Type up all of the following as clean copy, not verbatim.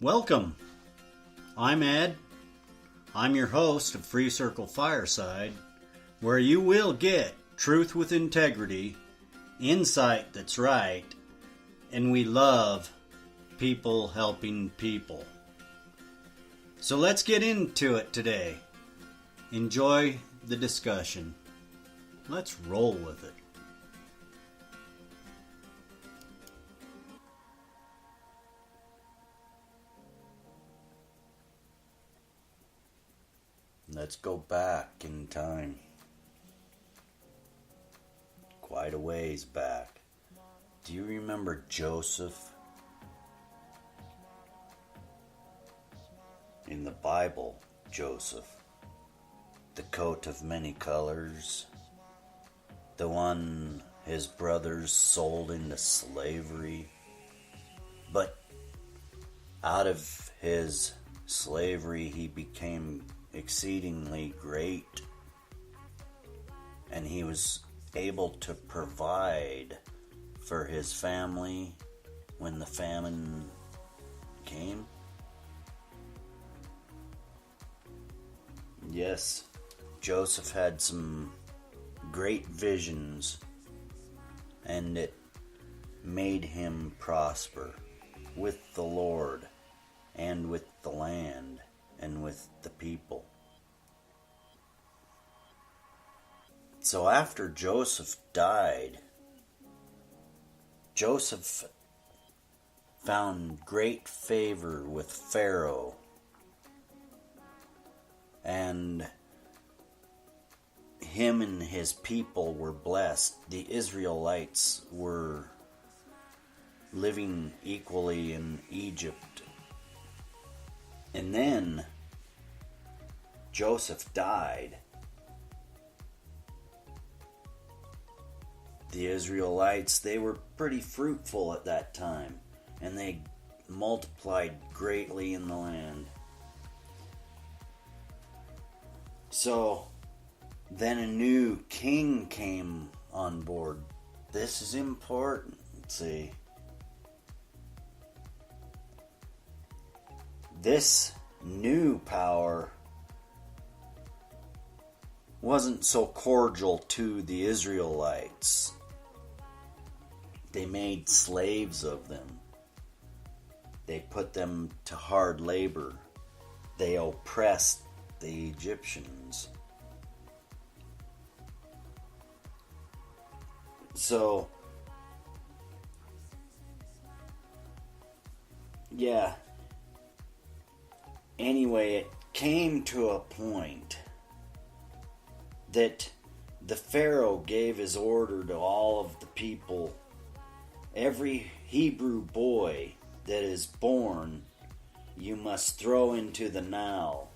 Welcome. I'm Ed. I'm your host of Freecircle-Fireside, where you will get truth with integrity, insight that's right, and we love people helping people. So let's get into it today. Enjoy the discussion. Let's roll with it. Let's go back in time. Quite a ways back. Do you remember Joseph? In the Bible, Joseph, the coat of many colors, the one his brothers sold into slavery, but out of his slavery he became exceedingly great, and he was able to provide for his family when the famine came. Yes, Joseph had some great visions, and it made him prosper with the Lord and with the land and with the people. So after Joseph died, Joseph found great favor with Pharaoh, and him and his people were blessed. The Israelites were living equally in Egypt. And then Joseph died. The Israelites, they were pretty fruitful at that time, and they multiplied greatly in the land. So then a new king came on board. This is important, see. This new power wasn't so cordial to the Israelites. They made slaves of them. They put them to hard labor. They oppressed the Egyptians. So, yeah. Anyway, it came to a point that the Pharaoh gave his order to all of the people. Every Hebrew boy that is born, you must throw into the Nile,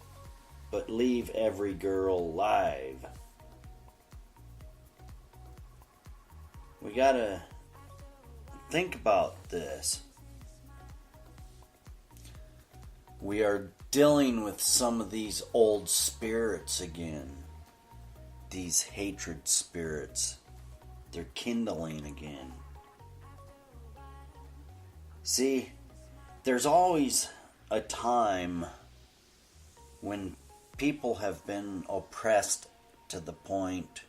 but leave every girl alive. We gotta think about this. We are dealing with some of these old spirits again. These hatred spirits. They're kindling again. See, there's always a time when people have been oppressed to the point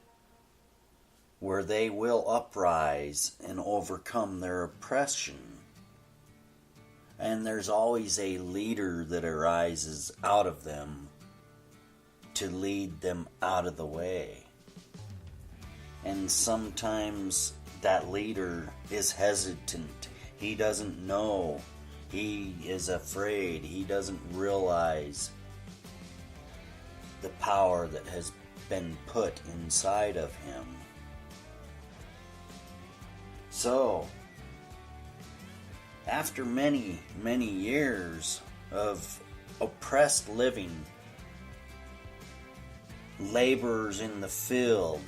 where they will uprise and overcome their oppression. And there's always a leader that arises out of them to lead them out of the way. And sometimes that leader is hesitant. He doesn't know. He is afraid. He doesn't realize the power that has been put inside of him. So, after many, many years of oppressed living, laborers in the field,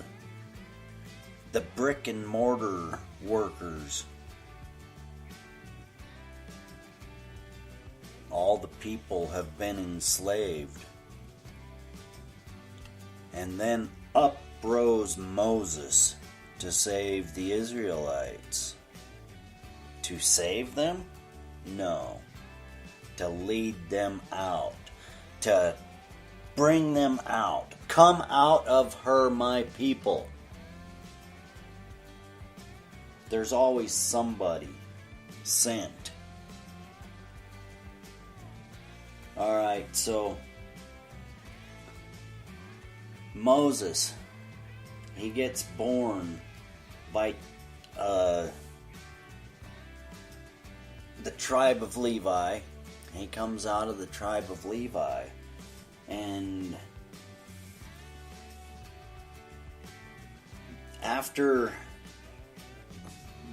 the brick and mortar workers, all the people have been enslaved. And then up rose Moses to save the Israelites. To save them? No. to lead them out, to bring them out. Come out of her, my people. There's always somebody sent. Alright, so Moses, he gets born by the tribe of Levi. He comes out of the tribe of Levi, and after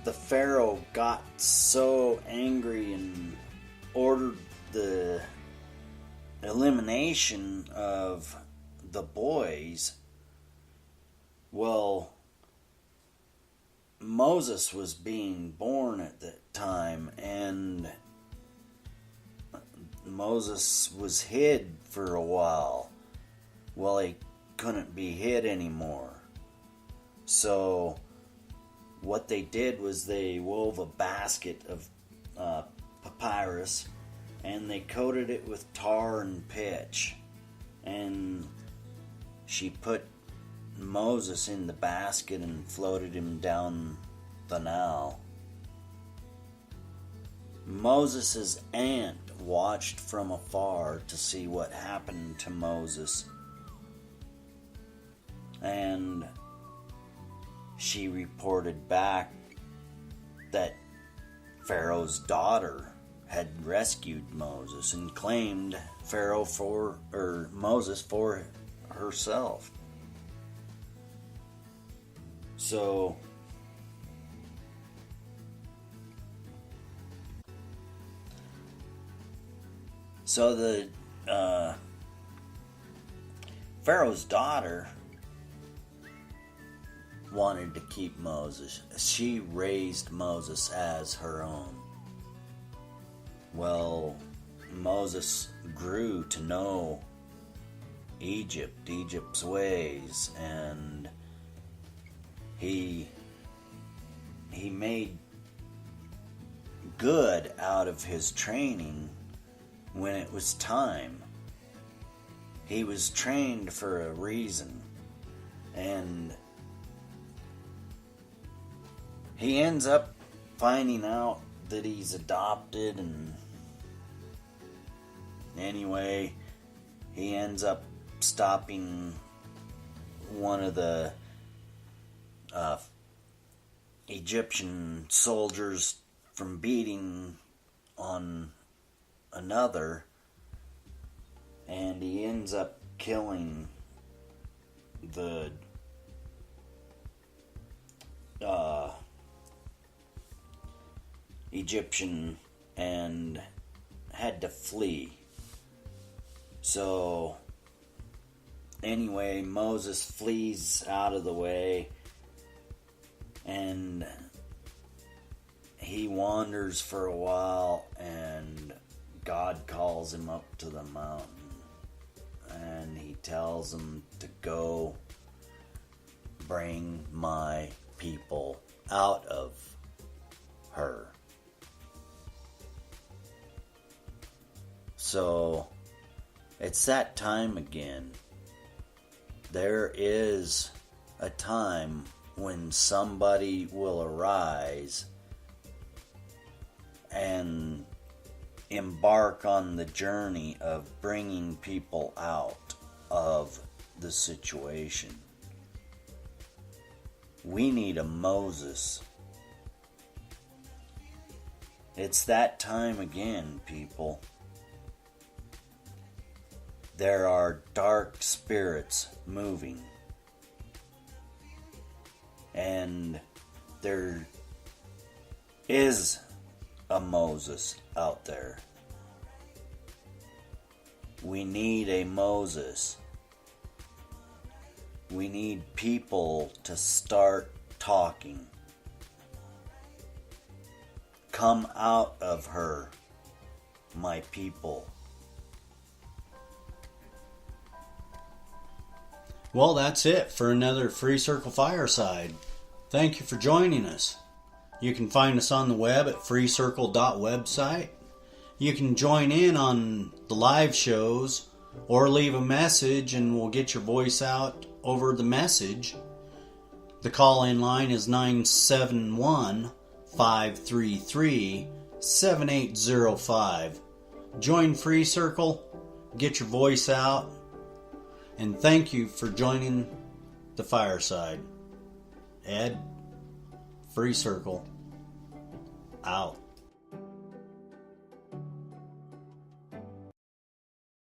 the Pharaoh got so angry and ordered the elimination of the boys, well, Moses was being born at that time, and Moses was hid for a while. Well, he couldn't be hid anymore. So what they did was they wove a basket of papyrus, and they coated it with tar and pitch, and she put Moses in the basket and floated him down the Nile. Moses' aunt watched from afar to see what happened to Moses, and she reported back that Pharaoh's daughter had rescued Moses and claimed Moses for herself. So the Pharaoh's daughter wanted to keep Moses. She raised Moses as her own. Well, Moses grew to know Egypt's ways, and he made good out of his training when it was time. He was trained for a reason, and he ends up finding out that he's adopted, and anyway, he ends up stopping one of the Egyptian soldiers from beating on another, and he ends up killing the Egyptian and had to flee. So anyway, Moses flees out of the way, and he wanders for a while, and God calls him up to the mountain, and he tells him to go bring my people out of her. So it's that time again. There is a time when somebody will arise and embark on the journey of bringing people out of the situation. We need a Moses. It's that time again, people. There are dark spirits moving, and there is a Moses out there. We need a Moses. We need people to start talking. Come out of her, my people. Well, that's it for another Free Circle Fireside. Thank you for joining us. You can find us on the web at freecircle.website. You can join in on the live shows or leave a message and we'll get your voice out over the message. The call-in line is 971-533-7805. Join Free Circle, get your voice out, and thank you for joining the fireside. Ed, Free Circle, out.